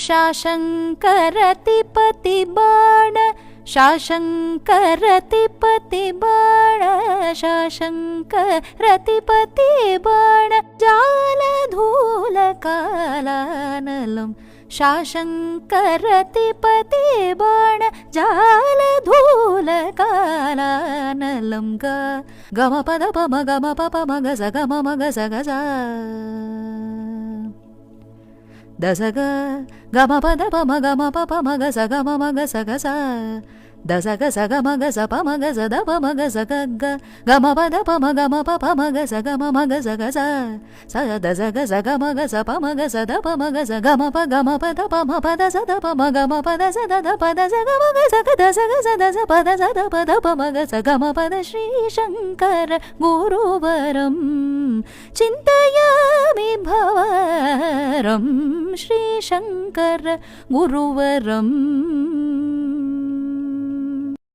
शाशङ्करतिपति बाण शाशङ्करतिपति बाण शाशङ्करतिपति बाण जालधूलकालानलं शाशङ्करतिपति बाण जालधूलकालानलं गमपदपमगमपमगस गममगस गज दसग गमपदपमगमपमगस गममगस गस दसग सगमगस पमगस दपमगस गग गमपदपमगमपमगस गममगस गस स दसग सगमगस पमगस दपमगस गमप गमपदपमपद सदपमगमपद सदपद सगमगस दसग सदस पद सदपदपमगस गमपद श्रीशङ्कर गुरुवरं चिन्तयामि भवरं श्रीशङ्कर गुरुवरं